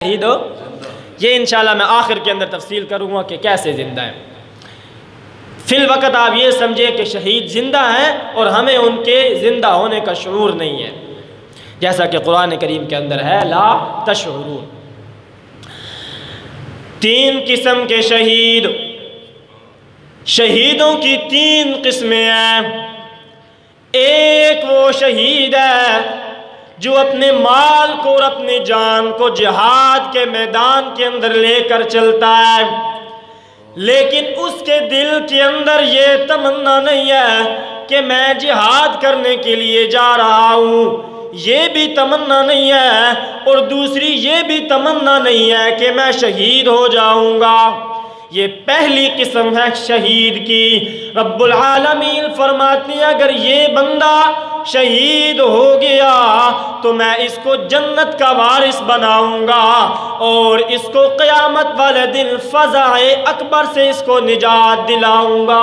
شہید ہو؟ یہ انشاءاللہ میں آخر کے اندر تفصیل کروں گا کہ کیسے زندہ ہیں۔ فی الوقت آپ یہ سمجھیں کہ شہید زندہ ہیں اور ہمیں ان کے زندہ ہونے کا شعور نہیں ہے، جیسا کہ قرآن کریم کے اندر ہے لا تشعرون۔ 3 قسم کے شہید، شہیدوں کی 3 قسمیں ہیں۔ ایک وہ شہید ہے جو اپنے مال کو اور اپنی جان کو جہاد کے میدان کے اندر لے کر چلتا ہے، لیکن اس کے دل کے اندر یہ تمنا نہیں ہے کہ میں جہاد کرنے کے لیے جا رہا ہوں، یہ بھی تمنا نہیں ہے، اور دوسری یہ بھی تمنا نہیں ہے کہ میں شہید ہو جاؤں گا۔ یہ پہلی قسم ہے شہید کی۔ رب العالمین فرماتے ہیں اگر یہ بندہ شہید ہو گیا تو میں اس کو جنت کا وارث بناؤں گا اور اس کو قیامت والے دن فزع اکبر سے اس کو نجات دلاؤں گا۔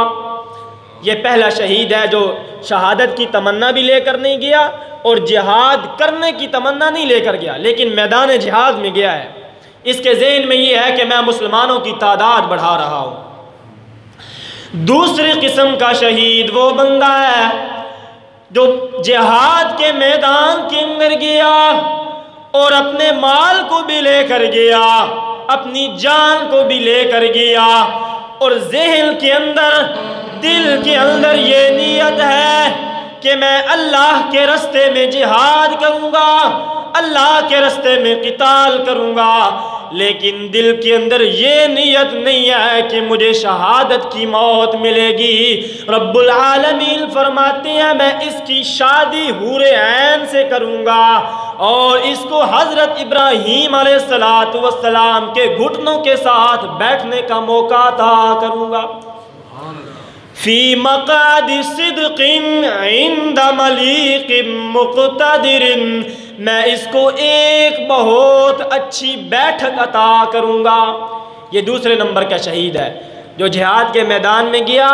یہ پہلا شہید ہے جو شہادت کی تمنا بھی لے کر نہیں گیا اور جہاد کرنے کی تمنا نہیں لے کر گیا، لیکن میدان جہاد میں گیا ہے۔ اس کے ذہن میں یہ ہے کہ میں مسلمانوں کی تعداد بڑھا رہا ہوں۔ دوسری قسم کا شہید وہ بندہ ہے جو جہاد کے میدان کے اندر گیا اور اپنے مال کو بھی لے کر گیا، اپنی جان کو بھی لے کر گیا، اور ذہن کے اندر، دل کے اندر یہ نیت ہے کہ میں اللہ کے راستے میں جہاد کروں گا، اللہ کے راستے میں قتال کروں گا، لیکن دل کے اندر یہ نیت نہیں ہے کہ مجھے شہادت کی موت ملے گی۔ رب العالمین فرماتے ہیں میں اس کی شادی حور عین سے کروں گا اور اس کو حضرت ابراہیم علیہ السلام کے گھٹنوں کے ساتھ بیٹھنے کا موقع عطا کروں گا۔ فی مقعد صدق عند ملیک مقتدر، میں اس کو ایک بہت اچھی بیٹھک عطا کروں گا۔ یہ دوسرے نمبر کا شہید ہے جو جہاد کے میدان میں گیا،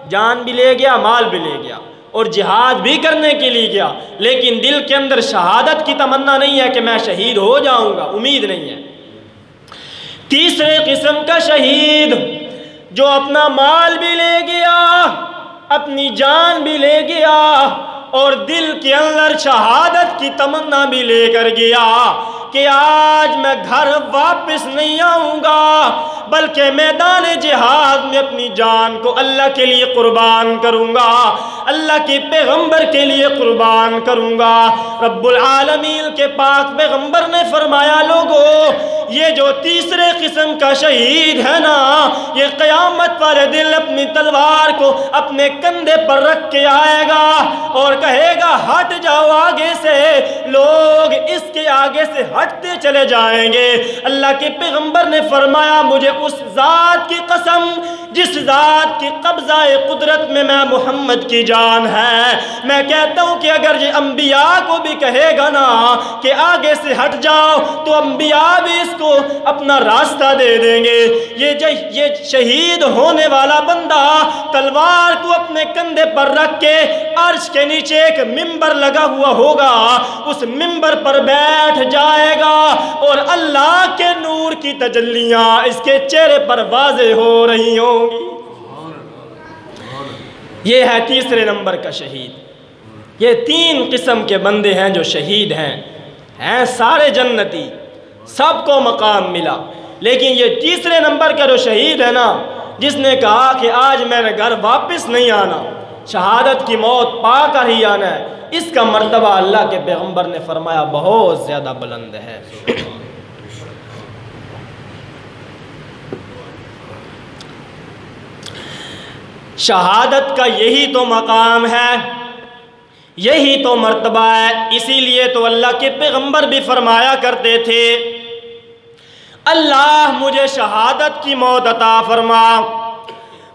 جان بھی لے گیا، مال بھی لے گیا اور جہاد بھی کرنے کے لیے گیا، لیکن دل کے اندر شہادت کی تمنا نہیں ہے کہ میں شہید ہو جاؤں گا، امید نہیں ہے۔ تیسرے قسم کا شہید جو اپنا مال بھی لے گیا، اپنی جان بھی لے گیا اور دل کے اندر شہادت کی تمنا بھی لے کر گیا کہ آج میں گھر واپس نہیں آؤں گا بلکہ میدان جہاد میں اپنی جان کو اللہ کے لیے قربان کروں گا، اللہ کے پیغمبر کے لیے قربان کروں گا۔ رب العالمین کے پاک پیغمبر نے فرمایا لوگو یہ جو تیسرے قسم کا شہید ہے نا، یہ قیامت والے دن اپنی تلوار کو اپنے کندھے پر رکھ کے آئے گا اور کہے گا ہٹ جاؤ آگے سے، لوگ اس کے آگے سے ہٹتے چلے جائیں گے۔ اللہ کے پیغمبر نے فرمایا مجھے اس ذات کی قسم جس ذات کی قبضہ قدرت میں محمد کی جان ہے، میں کہتا ہوں کہ اگر یہ انبیاء کو بھی کہے گا نا کہ آگے سے ہٹ جاؤ تو انبیاء بھی اس کو اپنا راستہ دے دیں گے۔ یہ شہید ہونے والا بندہ تلوار کو اپنے کندھے پر رکھ کے عرش کے نیچے ایک ممبر لگا ہوا ہوگا، اس ممبر پر بیٹھ جائے گا اور اللہ کے نور کی تجلیاں اس کے چہرے پر واضح ہو رہی ہوں گی۔ یہ ہے تیسرے نمبر کا شہید۔ یہ 3 قسم کے بندے ہیں جو شہید ہیں سارے جنتی، سب کو مقام ملا، لیکن یہ تیسرے نمبر کا جو شہید ہے نا، جس نے کہا کہ آج میں نے گھر واپس نہیں آنا، شہادت کی موت پا کر ہی آنا ہے، اس کا مرتبہ اللہ کے پیغمبر نے فرمایا بہت زیادہ بلند ہے۔ شہادت کا یہی تو مقام ہے، یہی تو مرتبہ ہے، اسی لیے تو اللہ کے پیغمبر بھی فرمایا کرتے تھے اللہ مجھے شہادت کی موت عطا فرما،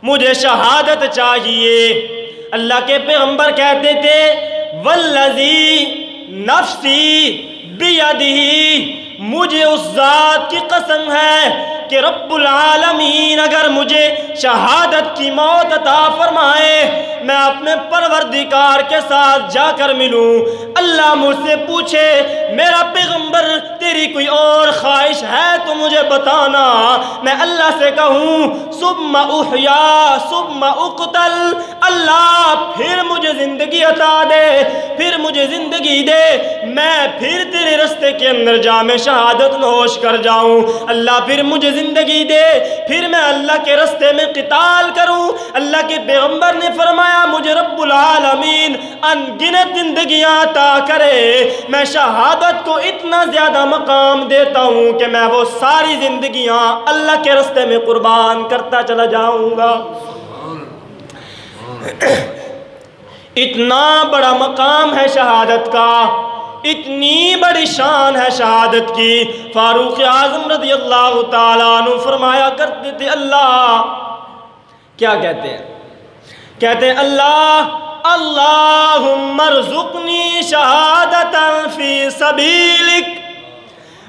مجھے شہادت چاہیے۔ اللہ کے پیغمبر کہتے تھے والذی نفسی بیدہ، مجھے اس ذات کی قسم ہے کہ رب العالمین اگر مجھے شہادت کی موت عطا فرمائے، میں اپنے پروردگار کے ساتھ جا کر ملوں، اللہ مجھ سے پوچھے میرا پیغمبر تیری کوئی اور خواہش ہے تو مجھے بتانا، میں اللہ سے کہوں ثم احیا ثم اقتل، اللہ پھر مجھے زندگی عطا دے، پھر مجھے زندگی دے، میں پھر تیرے رستے کے اندر جام شہادت نوش کر جاؤں، اللہ پھر مجھے زندگی دے، پھر میں اللہ کے رستے میں قتال کروں۔ اللہ کے پیغمبر نے فرمایا مجھے رب العالمین ان گنت زندگیاں عطا کرے، میں شہادت کو اتنا زیادہ مقام دیتا ہوں کہ میں وہ ساری زندگیاں اللہ کے رستے میں قربان کرتا چلا جاؤں گا۔ اتنا بڑا مقام ہے شہادت کا، اتنی بڑی شان ہے شہادت کی۔ فاروق اعظم رضی اللہ تعالیٰ عنہ فرمایا کرتے تھے، اللہ کیا کہتے ہیں؟ کہتے ہیں اللہ اللہم ارزقنی شہادتا فی سبیلک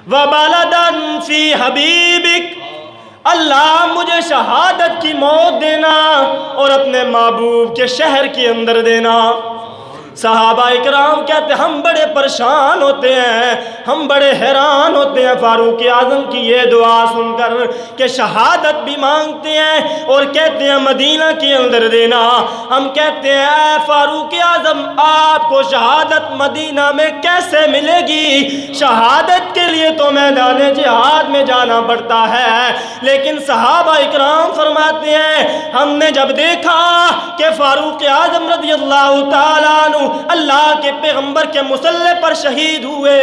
وبلدا فی حبیبک، اللہ مجھے شہادت کی موت دینا اور اپنے محبوب کے شہر کے اندر دینا۔ صحابہ اکرام کہتے ہیں ہم بڑے پریشان ہوتے ہیں، ہم بڑے حیران ہوتے ہیں فاروق اعظم کی یہ دعا سن کر کہ شہادت بھی مانگتے ہیں اور کہتے ہیں مدینہ کے اندر دینا۔ ہم کہتے ہیں اے فاروق اعظم آپ کو شہادت مدینہ میں کیسے ملے گی؟ شہادت کے لیے تو میدان جہاد میں جانا پڑتا ہے۔ لیکن صحابہ اکرام فرماتے ہیں ہم نے جب دیکھا کہ فاروق اعظم رضی اللہ تعالیٰ عنہ اللہ کے پیغمبر کے مصلی پر شہید ہوئے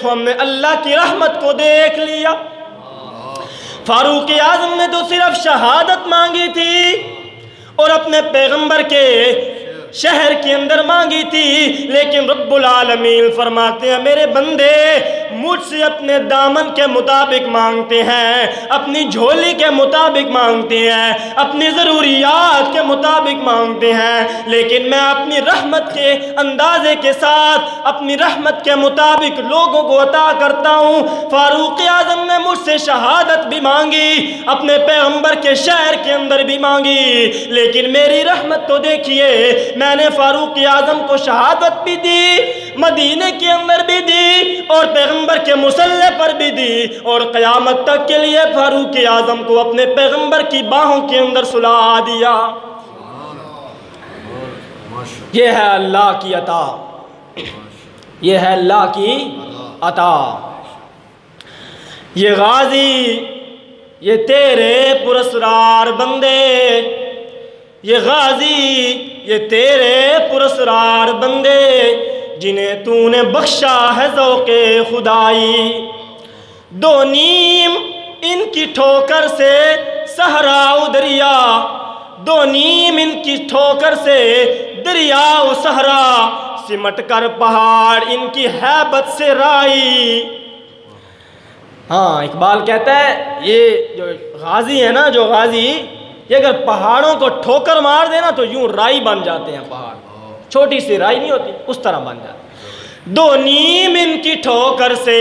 تو ہم نے اللہ کی رحمت کو دیکھ لیا۔ فاروق اعظم نے تو صرف شہادت مانگی تھی اور اپنے پیغمبر کے شہر کے اندر مانگی تھی، لیکن رب العالمین فرماتے ہیں میرے بندے مجھ سے اپنے دامن کے مطابق مانگتے ہیں، اپنی جھولی کے مطابق مانگتے ہیں، اپنی ضروریات کے مطابق مانگتے ہیں، لیکن میں اپنی رحمت کے اندازے کے ساتھ اپنی رحمت کے مطابق لوگوں کو عطا کرتا ہوں۔ فاروق اعظم نے مجھ سے شہادت بھی مانگی، اپنے پیغمبر کے شہر کے اندر بھی مانگی، لیکن میری رحمت تو دیکھیے میں نے فاروق اعظم کو شہادت بھی دی، مدینہ کے اندر بھی دی اور پیغمبر کے مصلی پر بھی دی، اور قیامت تک کے لیے فاروق اعظم کو اپنے پیغمبر کی باہوں کے اندر سلا دیا۔ یہ ہے اللہ کی عطا، یہ ہے اللہ کی عطا۔ یہ غازی یہ تیرے پراسرار بندے، یہ غازی یہ تیرے پراسرار بندے جنہیں تو نے بخشا ہے ذوق خدائی، دو نیم ان کی ٹھوکر سے صحرا و دریا، دو نیم ان کی ٹھوکر سے دریا و صحرا، سمٹ کر پہاڑ ان کی ہیبت سے رائی۔ ہاں اقبال کہتا ہے یہ جو غازی ہے نا، جو غازی یہ اگر پہاڑوں کو ٹھوکر مار دینا تو یوں رائی بن جاتے ہیں، پہاڑ چھوٹی سی رائی نہیں ہوتی اس طرح بن جاتے۔ دو نیم ان کی ٹھوکر سے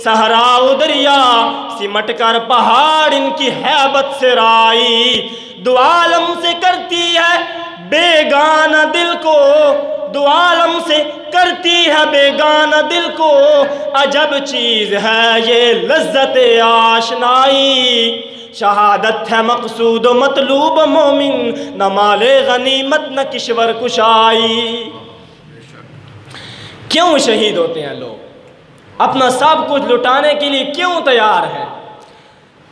صحرا و دریا، سمٹ کر پہاڑ ان کی ہیبت سے رائی، دو عالم سے کرتی ہے بیگانہ دل کو، دو عالم سے کرتی ہے بیگانہ دل کو، عجب چیز ہے یہ لذت آشنائی، شہادت ہے مقصود و مطلوب مومن، نہ مال غنیمت نہ کشور کشائی۔ کیوں شہید ہوتے ہیں لوگ؟ اپنا سب کچھ لٹانے کے لیے کیوں تیار ہے؟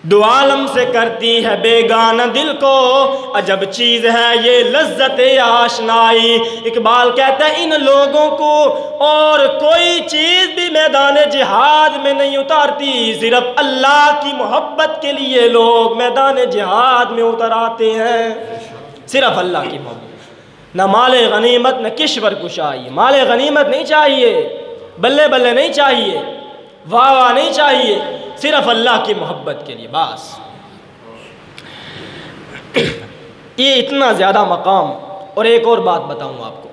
دو عالم سے کرتی ہے بیگانہ دل کو، عجب چیز ہے یہ لذت آشنائی۔ اقبال کہتا ہے ان لوگوں کو اور کوئی چیز بھی میدان جہاد میں نہیں اتارتی، صرف اللہ کی محبت کے لیے لوگ میدان جہاد میں اتر آتے ہیں، صرف اللہ کی محبت، نہ مال غنیمت نہ کشور کشائی۔ مال غنیمت نہیں چاہیے، بلے بلے نہیں چاہیے، واہ واہ نہیں چاہیے، صرف اللہ کی محبت کے لیے بس۔ یہ اتنا زیادہ مقام۔ اور ایک اور بات بتاؤں آپ کو،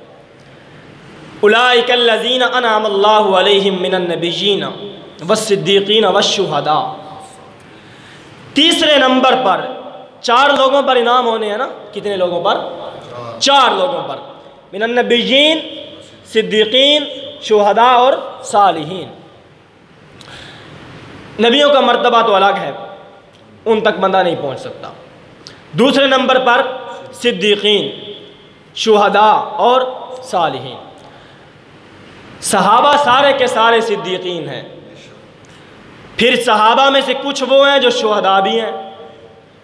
اولئک الذین انعم اللہ علیہم من النبیین والصدیقین والشہداء، تیسرے نمبر پر 4 لوگوں پر انعام ہونے ہیں نا، کتنے لوگوں پر؟ 4 لوگوں پر، من النبیین، صدیقین، شہداء اور صالحین۔ نبیوں کا مرتبہ تو الگ ہے، ان تک بندہ نہیں پہنچ سکتا۔ دوسرے نمبر پر صدیقین، شہداء اور صالحین۔ صحابہ سارے کے سارے صدیقین ہیں، پھر صحابہ میں سے کچھ وہ ہیں جو شہداء بھی ہیں،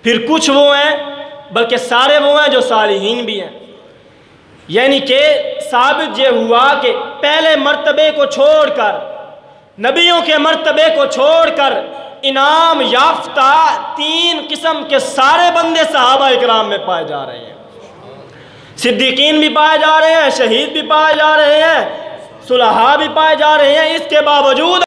پھر کچھ وہ ہیں، بلکہ سارے وہ ہیں جو صالحین بھی ہیں۔ یعنی کہ ثابت یہ ہوا کہ پہلے مرتبے کو چھوڑ کر، نبیوں کے مرتبے کو چھوڑ کر، انعام یافتہ 3 قسم کے سارے بندے صحابہ اکرام میں پائے جا رہے ہیں۔ صدیقین بھی پائے جا رہے ہیں، شہید بھی پائے جا رہے ہیں، صلحاء بھی پائے جا رہے ہیں۔ اس کے باوجود